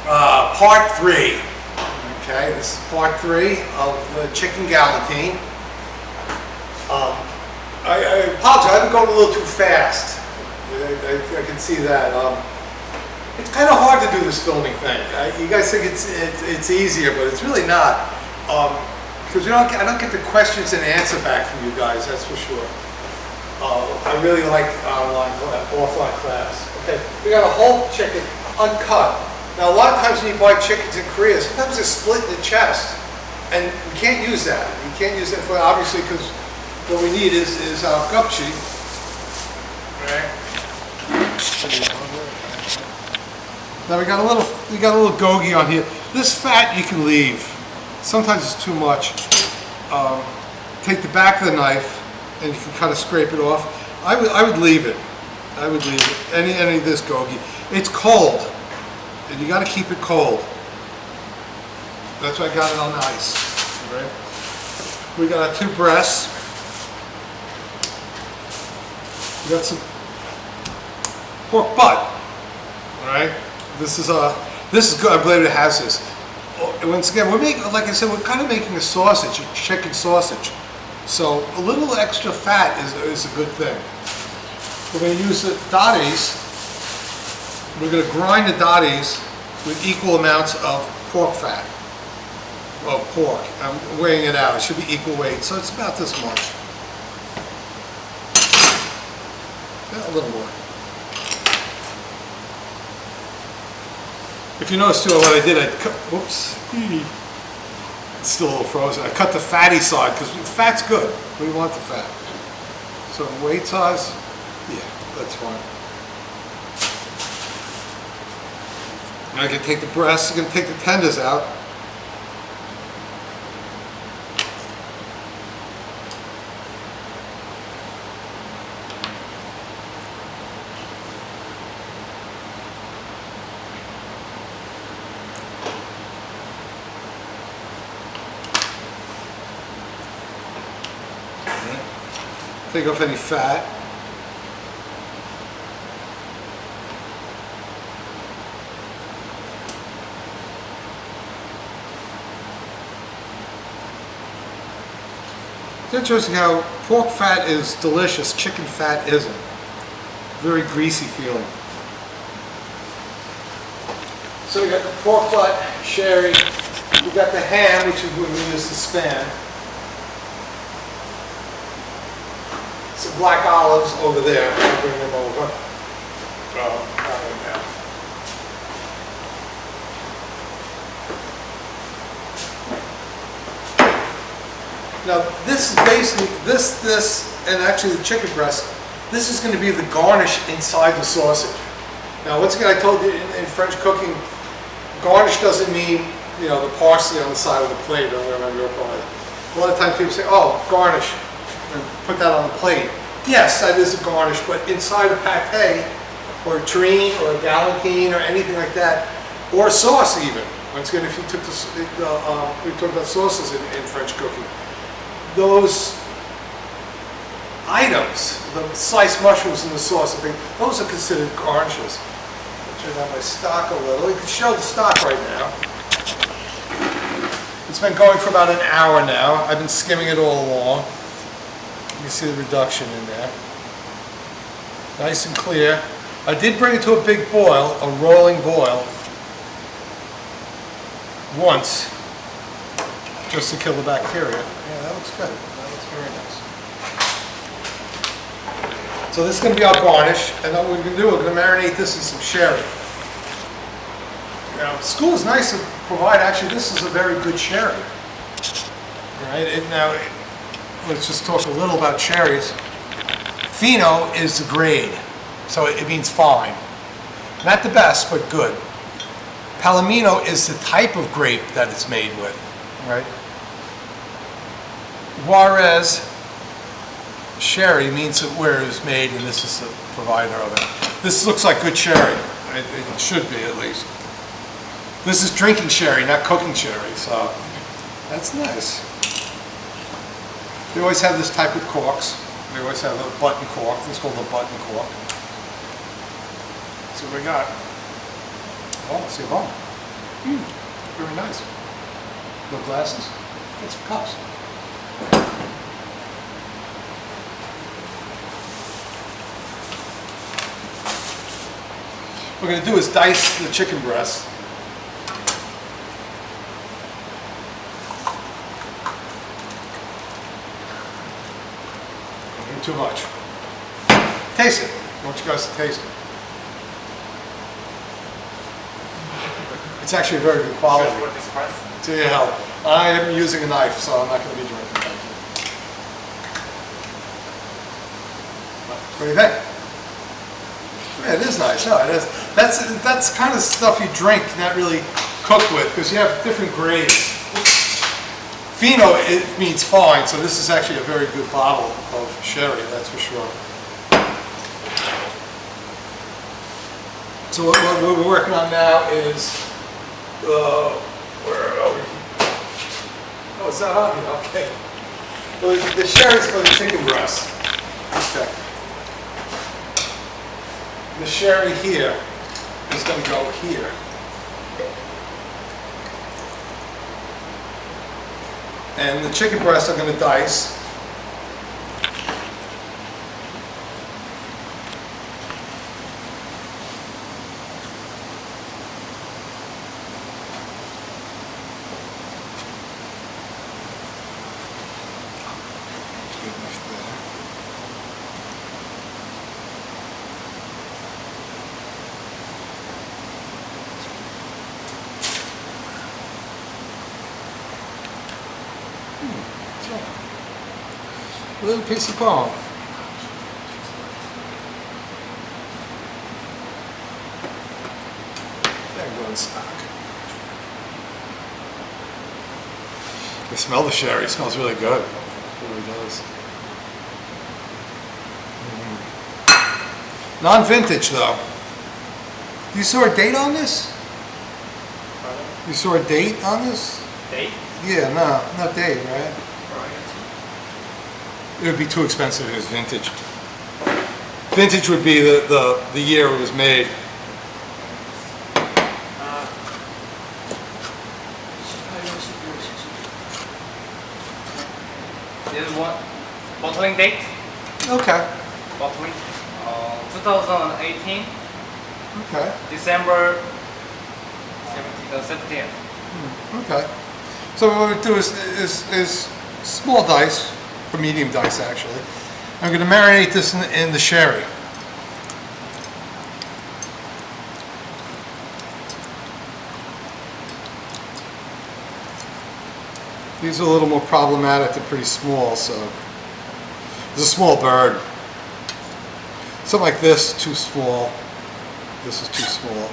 Part 3. Okay, this is part 3 of the chicken galantine. I apologize, I've been going a little too fast. I can see that. It's kind of hard to do this filming thing. You guys think it's easier, but it's really not. Because I don't get the questions and answer back from you guys, that's for sure. I really like offline class. Okay, we got a whole chicken, uncut. Now a lot of times when you buy chickens in Korea, sometimes they're split in the chest, and we can't use that. You can't use that for, obviously, because what we need is our gupchi. Right. Now we got a little gogi on here. This fat you can leave. Sometimes it's too much. Take the back of the knife, and you can kind of scrape it off. I would leave it. I would leave it. Any of this gogi. It's cold, and you got to keep it cold. That's why I got it on ice. Right? We got our 2 breasts. We got some pork butt. All right. This is good. I'm glad it has this. Once again, we're making, like I said, we're kind of making a sausage, a chicken sausage. So a little extra fat is a good thing. We're going to use the dotties. We're going to grind the dotties with equal amounts of pork fat. Of pork. I'm weighing it out. It should be equal weight. So it's about this much. Yeah, a little more. If you notice too, what I did, I cut, whoops, it's still a little frozen. I cut the fatty side because fat's good. We want the fat. So weight size, yeah, that's fine. Now I can take the breasts, I can take the tenders out. Take off any fat. It's interesting how pork fat is delicious, chicken fat isn't. Very greasy feeling. So we got the pork butt, sherry. We got the ham, which is what we use to span. Some black olives over there. I'll bring them over. Now this is basically, this, and actually the chicken breast, this is going to be the garnish inside the sausage. Now once again, I told you in French cooking, garnish doesn't mean, you know, the parsley on the side of the plate or whatever you're calling it. A lot of times people say, oh, garnish. And put that on the plate. Yes, that is a garnish, but inside a pate, or a terrine, or a galantine, or anything like that, or a sauce even. Once again, if you took we talked about sauces in French cooking. Those items, the sliced mushrooms in the sauce, those are considered garnishes. I'll turn down my stock a little. You can show the stock right now. It's been going for about an hour now. I've been skimming it all along. You can see the reduction in there. Nice and clear. I did bring it to a big boil, a rolling boil, once, just to kill the bacteria. Yeah, that looks good. That looks very nice. So this is going to be our garnish, and then what we're going to do, we're going to marinate this in some sherry. Now, school is nice to provide, actually, this is a very good sherry. All right, now, let's just talk a little about cherries. Fino is the grade, so it means fine. Not the best, but good. Palomino is the type of grape that it's made with, right? Juarez sherry means where it was made, and this is the provider of it. This looks like good sherry. It should be, at least. This is drinking sherry, not cooking sherry, so that's nice. They always have this type with corks. They always have a button cork. This is called a button cork. See what we got. Oh, see a bone. Very nice. No glasses? Get some cups. What we're going to do is dice the chicken breast. Don't need too much. Taste it. I want you guys to taste it. It's actually very good quality. To your health. I am using a knife, so I'm not going to be drinking. Thank you. What do you think? Yeah, it is nice. No, it is. That's kind of stuff you drink, not really cook with, because you have different grades. Fino, it means fine, so this is actually a very good bottle of sherry, that's for sure. So what we're working on now is, where are we? Oh, it's not on here, okay. Well, the sherry's for the chicken breast. Okay. The sherry here is going to go here. And the chicken breasts are going to dice. A little piece of bone. There goes stock. I smell the sherry. It smells really good. It really does. Non-vintage though. You saw a date on this? You saw a date on this? Date? Yeah, no, not date, right? It would be too expensive if it was vintage. Vintage would be the year it was made. This is what? Bottling date? Okay. Bottling? 2018. Okay. December 17th. Okay. So what we do is small dice, or medium dice actually. I'm going to marinate this in the sherry. These are a little more problematic. They're pretty small, so it's a small bird. Something like this, too small. This is too small.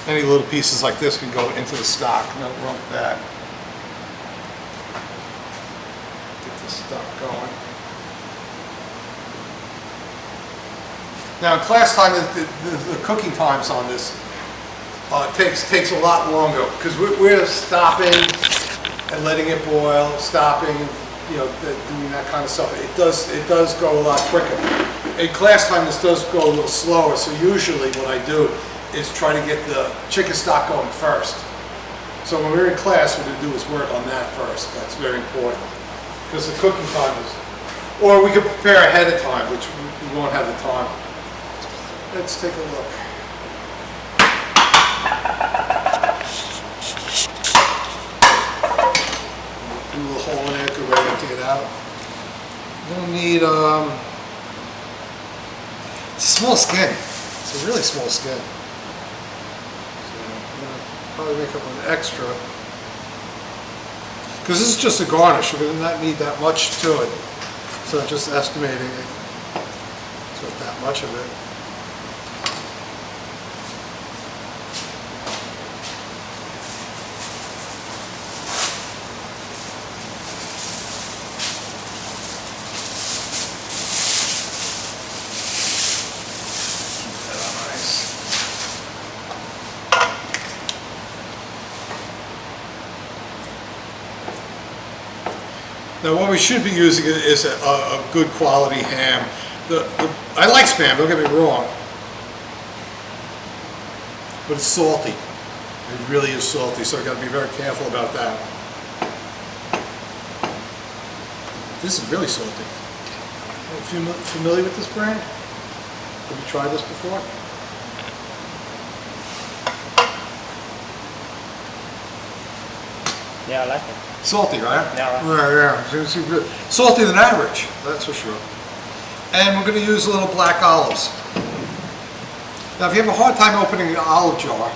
Any little pieces like this can go into the stock. No wrong with that. Get the stock going. Now in class time, the cooking times on this takes a lot longer because we're stopping and letting it boil, stopping, you know, doing that kind of stuff. It does go a lot quicker. In class time, this does go a little slower. So usually, what I do is try to get the chicken stock going first. So when we're in class, what we do is work on that first. That's very important because the cooking time is, or we could prepare ahead of time, which we won't have the time. Let's take a look. Do a little hole in it, get ready to empty it out. We're gonna need, it's a small skin. It's a really small skin. So I'm gonna probably make up an extra. Because this is just a garnish, we're gonna not need that much to it. So I'm just estimating it. It's not that much of it. Now what we should be using is a good quality ham. I like Spam, don't get me wrong, but it's salty. It really is salty, so I got to be very careful about that. This is really salty. Are you familiar with this brand? Have you tried this before? Yeah, I like it. Salty, right? Yeah, right. Yeah. Saltier than average, that's for sure. And we're going to use a little black olives. Now, if you have a hard time opening an olive jar,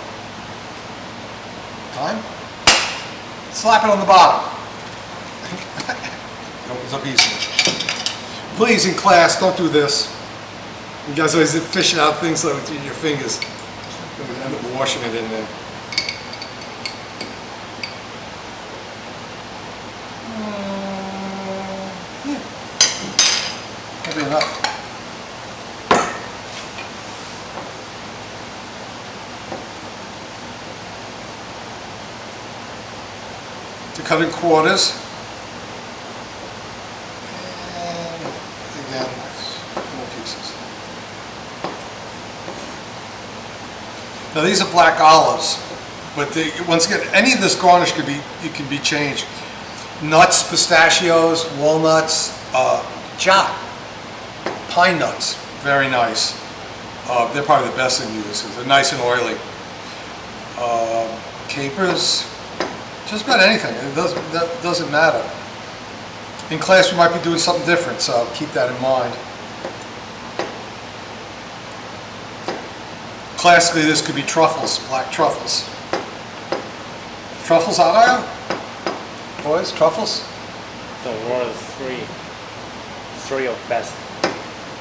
slap it on the bottom. It opens up easily. Please, in class, don't do this. You guys always fishing out things like with your fingers. You're going to end up washing it in there. That'll be enough. To cut in quarters. And again, more pieces. Now these are black olives, but once again, any of this garnish can be changed. Nuts, pistachios, walnuts, jot, pine nuts, very nice. They're probably the best thing to use. They're nice and oily. Capers, just about anything. That doesn't matter. In class, we might be doing something different, so keep that in mind. Classically, this could be truffles, black truffles. Truffles out there? Boys, truffles? The world three of best.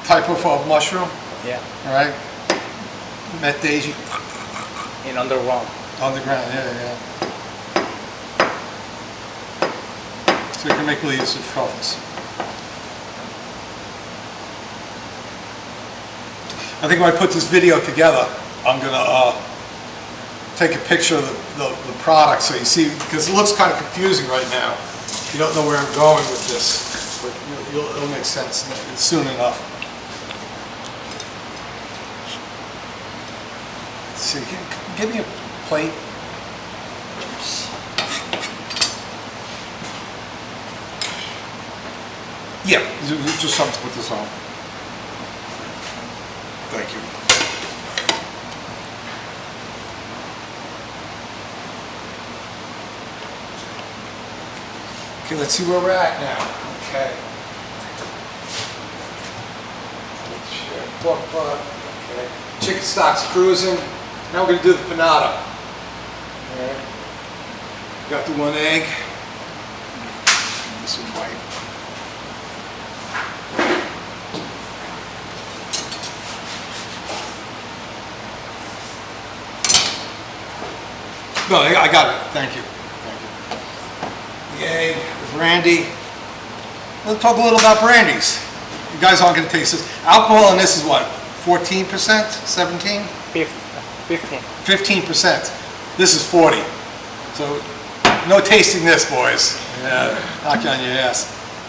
Type of mushroom, Yeah. right? Met daisy. In underground. Underground, yeah. So you can make leaves of truffles. I think when I put this video together, I'm gonna take a picture of the product so you see, because it looks kind of confusing right now. You don't know where I'm going with this, but it'll make sense soon enough. Let's see, give me a plate. Yeah, just something to put this on. Thank you. Okay, let's see where we're at now. Okay. Pork butt. Okay. Chicken stock's cruising. Now we're going to do the panada. All right. Got the 1 egg. This one white. No, I got it. Thank you. The egg, the brandy. Let's talk a little about brandies. You guys aren't going to taste this. Alcohol in this is what? 14%? 17? 15. 15%. This is 40. So no tasting this, boys. Yeah, knock you on your ass.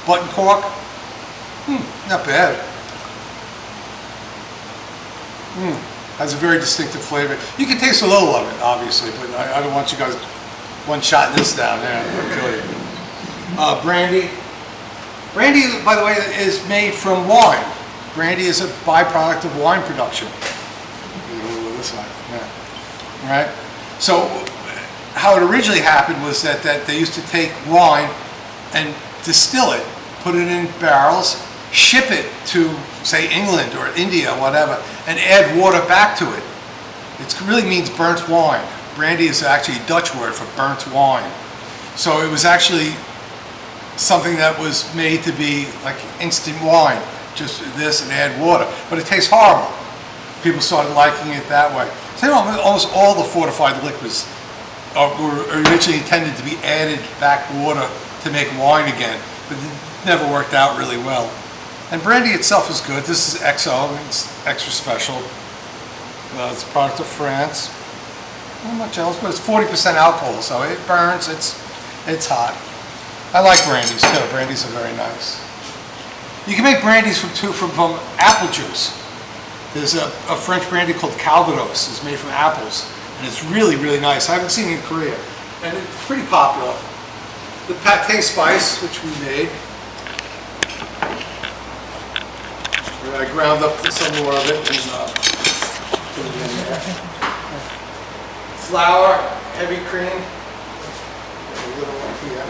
Button cork. Not bad. Has a very distinctive flavor. You can taste a little of it, obviously, but I don't want you guys one shot this down. Yeah, it'll kill you. Brandy. Brandy, by the way, is made from wine. Brandy is a byproduct of wine production. This side, yeah. All right. So, how it originally happened was that they used to take wine and distill it, put it in barrels, ship it to, say, England or India, whatever, and add water back to it. It really means burnt wine. Brandy is actually a Dutch word for burnt wine. So it was actually something that was made to be like instant wine, just this and add water. But it tastes horrible. People started liking it that way. So almost all the fortified liquids were originally intended to be added back water to make wine again, but it never worked out really well. And brandy itself is good. This is XO, it's extra special. It's a product of France. Not much else, but it's 40% alcohol, so it burns, it's hot. I like brandies too. Brandies are very nice. You can make brandies from apple juice. There's a French brandy called Calvados. It's made from apples, and it's really, really nice. I haven't seen it in Korea, and it's pretty popular. The pate spice, which we made. I ground up some more of it and put it in there. Flour, heavy cream. A little up here.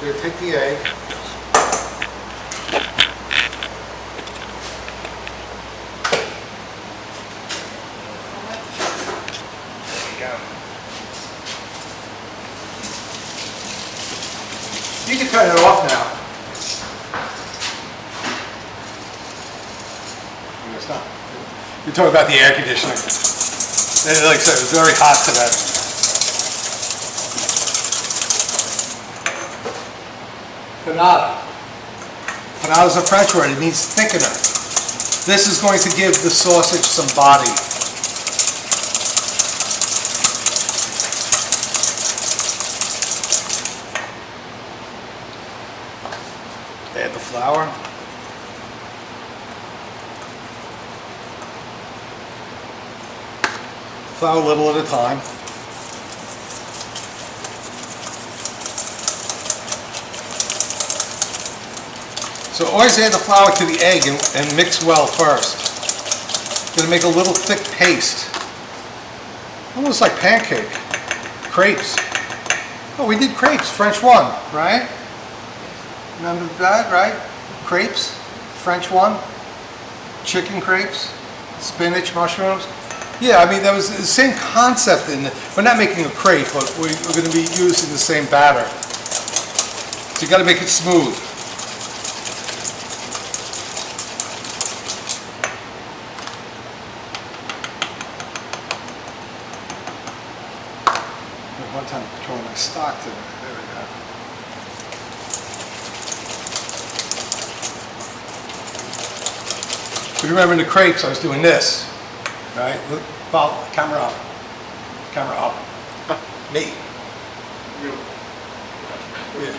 We're going to take the egg. You can turn it off now. It's not. You're talking about the air conditioning. Like I said, it was very hot today. Panada. Panada is a French word. It means thickener. This is going to give the sausage some body. Add the flour. Flour a little at a time. So always add the flour to the egg and mix well first. Gonna make a little thick paste. Almost like pancake. Crepes. Oh, we did crepes, French 1, right? Remember that, right? Crepes, French 1. Chicken crepes, spinach, mushrooms. Yeah, I mean, that was the same concept in it. We're not making a crepe, but we're gonna be using the same batter. So you gotta make it smooth. One time throwing my stock to it. There we go. If you remember in the crepes, I was doing this, right? Look, follow, camera up. Camera up. Me. Yeah.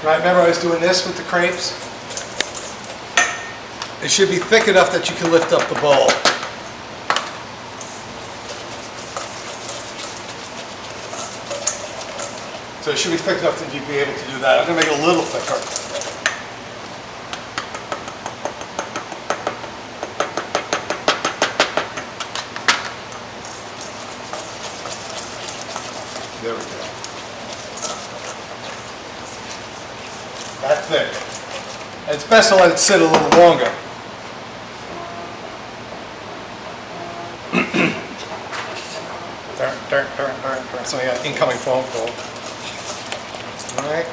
Right, remember I was doing this with the crepes? It should be thick enough that you can lift up the bowl. So it should be thick enough that you'd be able to do that. I'm going to make it a little thicker. There we go. That thick. And it's best to let it sit a little longer. Turn. So I got incoming phone call. Alright.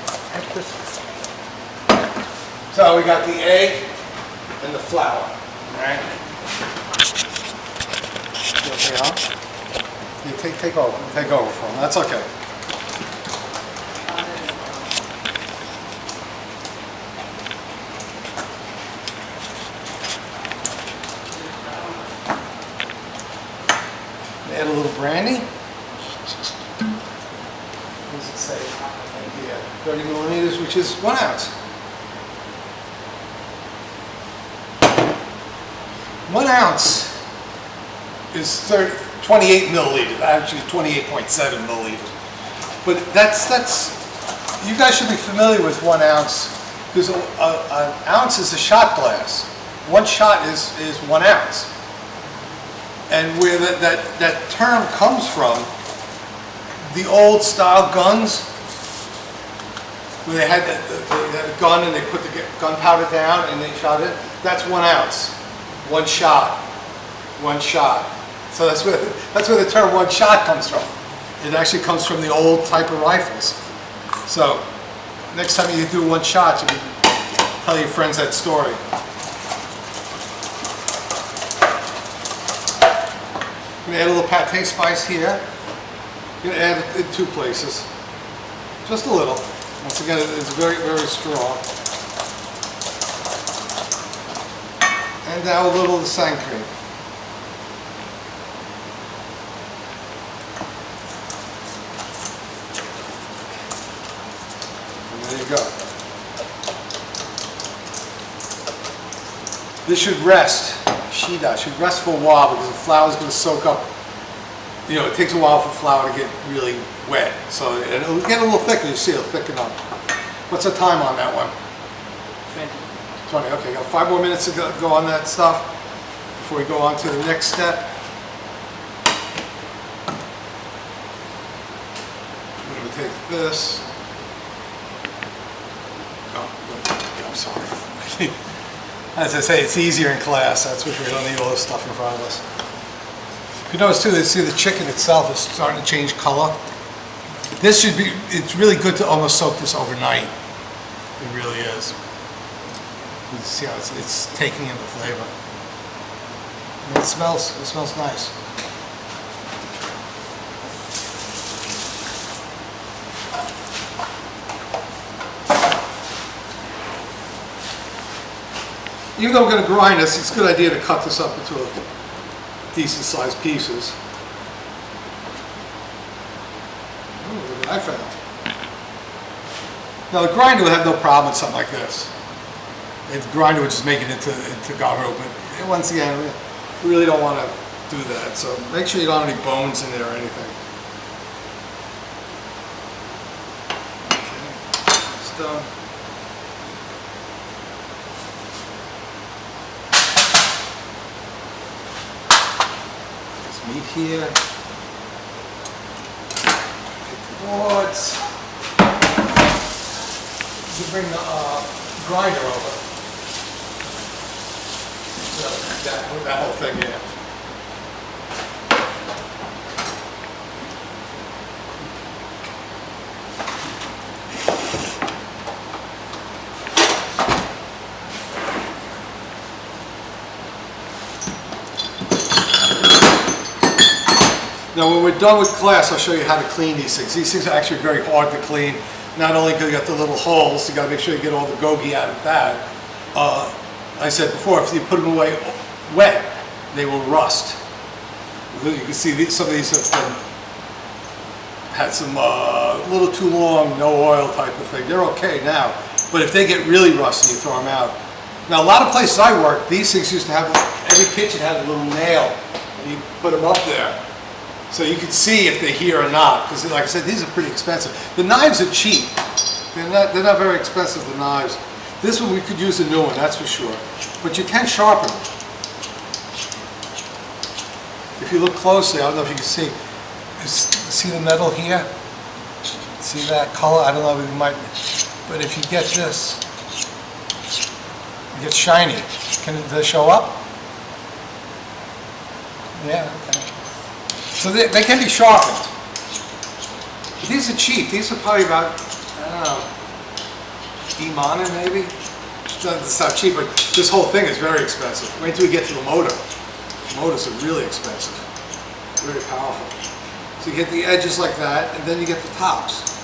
So we got the egg and the flour. Alright. You take over. Take over for them. That's okay. Add a little brandy. What does it say? Here, 30 millimeters, which is 1 ounce. 1 ounce is 28 milliliters, actually 28.7 milliliters. But that's you guys should be familiar with 1 ounce, because an ounce is a shot glass. 1 shot is 1 ounce. And where that term comes from, the old style guns, where they had a gun and they put the gunpowder down and they shot it, that's 1 ounce. 1 shot. 1 shot. So that's where the term 1 shot comes from. It actually comes from the old type of rifles. So next time you do 1 shot, you can tell your friends that story. gonna add a little pate spice here. Gonna add it in 2 places. Just a little. Once again, it's very, very strong. And now a little of the sang cream. And there you go. This should rest. Should rest for a while because the flour is going to soak up. You know, it takes a while for flour to get really wet. So it'll get a little thicker. You see, it'll thicken up. What's the time on that one? 20. Okay, got 5 more minutes to go on that stuff before we go on to the next step. I'm going to take this. Oh, I'm sorry. As I say, it's easier in class. That's what we don't need all this stuff in front of us. If you notice too, you see the chicken itself is starting to change color. This should be, it's really good to almost soak this overnight. It really is. You see how it's taking in the flavor. And it smells nice. Even though we're going to grind this, it's a good idea to cut this up into decent sized pieces. Ooh, look what I found. Now the grinder would have no problem with something like this. The grinder would just make it into garro, but once again, we really don't want to do that. So make sure you don't have any bones in there or anything. Okay, it's done. This meat here. Take the boards. You bring the grinder over. That whole thing, yeah. Now when we're done with class, I'll show you how to clean these things. These things are actually very hard to clean. Not only because you got the little holes, you got to make sure you get all the gogi out of that. I said before, if you put them away wet, they will rust. You can see some of these have had some a little too long, no oil type of thing. They're okay now, but if they get really rusty, you throw them out. Now a lot of places I work, these things used to have, every kitchen had a little nail, and you put them up there. So you can see if they're here or not, because like I said, these are pretty expensive. The knives are cheap. They're not very expensive, the knives. This one we could use a new one, that's for sure. But you can sharpen them. If you look closely, I don't know if you can see the metal here? See that color? I don't know if you might, but if you get this, it gets shiny. Can it show up? Yeah, okay. So they can be sharpened. But these are cheap. These are probably about, I don't know, Imana maybe? It's not cheap, but this whole thing is very expensive. Wait till we get to the motor. The motors are really expensive. Very powerful. So you get the edges like that, and then you get the tops.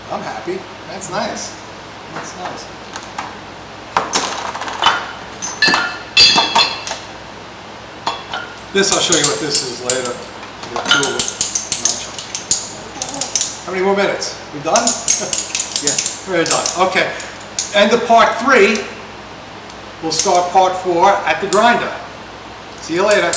I'm happy. That's nice. That's nice. This, I'll show you what this is later. We got 2 of them. How many more minutes? We done? Yeah, we're done. Okay. End of part 3. We'll start part 4 at the grinder. See you later.